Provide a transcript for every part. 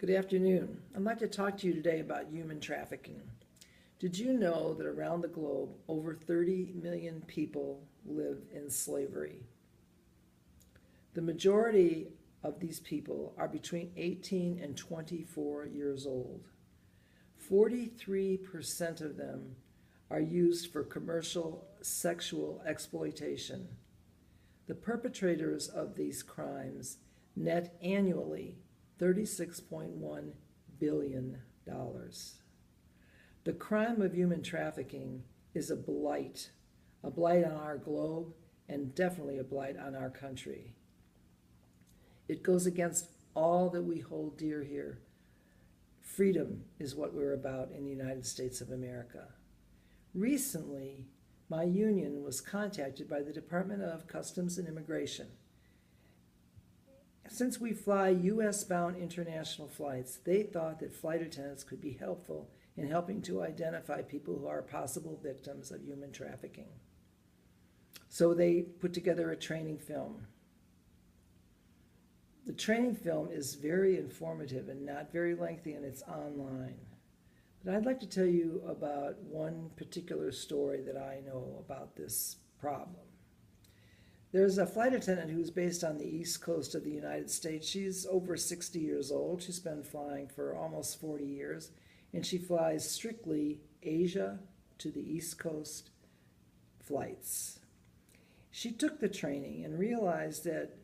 Good afternoon. I'd like to talk to you today about human trafficking. Did you know that around the globe, over 30 million people live in slavery? The majority of these people are between 18 and 24 years old. 43% of them are used for commercial sexual exploitation. The perpetrators of these crimes net annually $36.1 billion. The crime of human trafficking is a blight on our globe and definitely a blight on our country. It goes against all that we hold dear here. Freedom is what we're about in the United States of America. Recently, my union was contacted by the Department of Customs and Immigration. Since we fly U.S.-bound international flights, they thought that flight attendants could be helpful in helping to identify people who are possible victims of human trafficking. So they put together a training film. The training film is very informative and not very lengthy, and it's online. But I'd like to tell you about one particular story that I know about this problem. There's a flight attendant who's based on the East Coast of the United States. She's over 60 years old. She's been flying for almost 40 years, and she flies strictly Asia to the East Coast flights. She took the training and realized that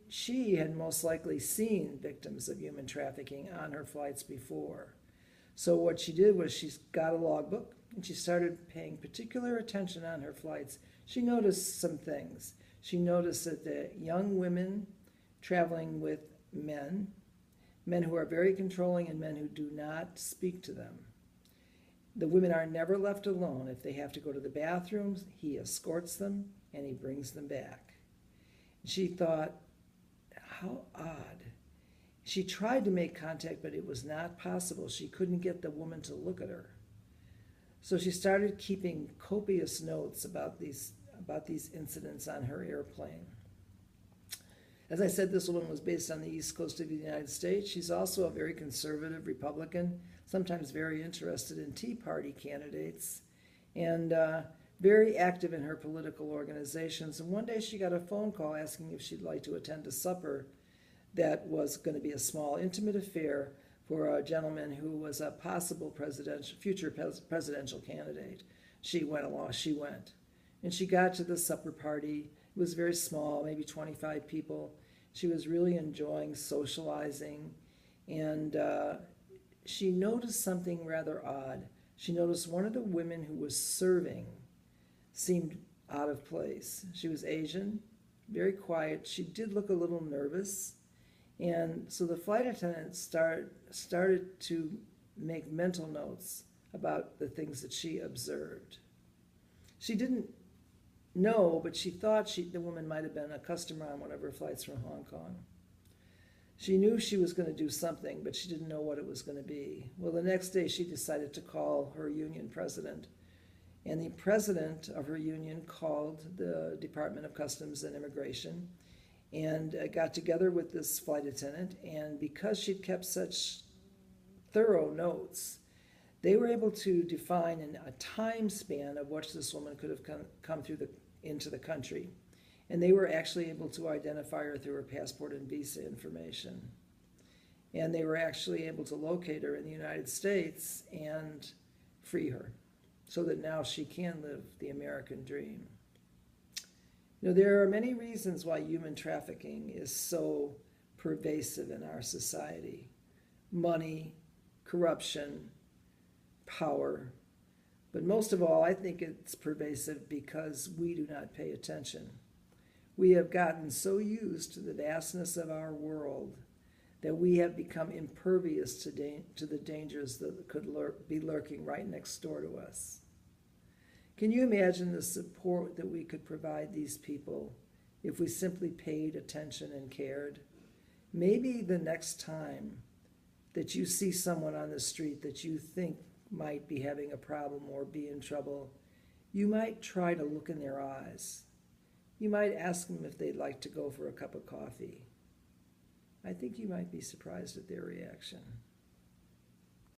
she had most likely seen victims of human trafficking on her flights before. So what she did was she got a logbook and she started paying particular attention on her flights. She noticed some things. She noticed that the young women traveling with men who are very controlling and men who do not speak to them. The women are never left alone. If they have to go to the bathrooms, he escorts them and he brings them back. She thought, how odd. She tried to make contact, but it was not possible. She couldn't get the woman to look at her. So she started keeping copious notes about these incidents on her airplane. As I said, this woman was based on the East Coast of the United States. She's also a very conservative Republican, sometimes very interested in Tea Party candidates, and very active in her political organizations. And one day she got a phone call asking if she'd like to attend a supper that was going to be a small, intimate affair for a gentleman who was a possible future presidential candidate. She went along. And she got to the supper party. It was very small, maybe 25 people. She was really enjoying socializing, and she noticed something rather odd. She noticed one of the women who was serving seemed out of place. She was Asian, very quiet. She did look a little nervous, and so the flight attendant started to make mental notes about the things that she observed. She didn't know, but she thought the woman might have been a customer on one of her flights from Hong Kong. She knew she was going to do something, but she didn't know what it was going to be. Well, the next day she decided to call her union president, and the president of her union called the Department of Customs and Immigration and got together with this flight attendant, and because she'd kept such thorough notes, they were able to define a time span of which this woman could have come into the country. And they were actually able to identify her through her passport and visa information. And they were actually able to locate her in the United States and free her so that now she can live the American dream. You know, there are many reasons why human trafficking is so pervasive in our society. Money, corruption, power, but most of all, I think it's pervasive because we do not pay attention. We have gotten so used to the vastness of our world that we have become impervious to the dangers that could be lurking right next door to us. Can you imagine the support that we could provide these people if we simply paid attention and cared? Maybe the next time that you see someone on the street that you think might be having a problem or be in trouble, you might try to look in their eyes. You might ask them if they'd like to go for a cup of coffee. I think you might be surprised at their reaction.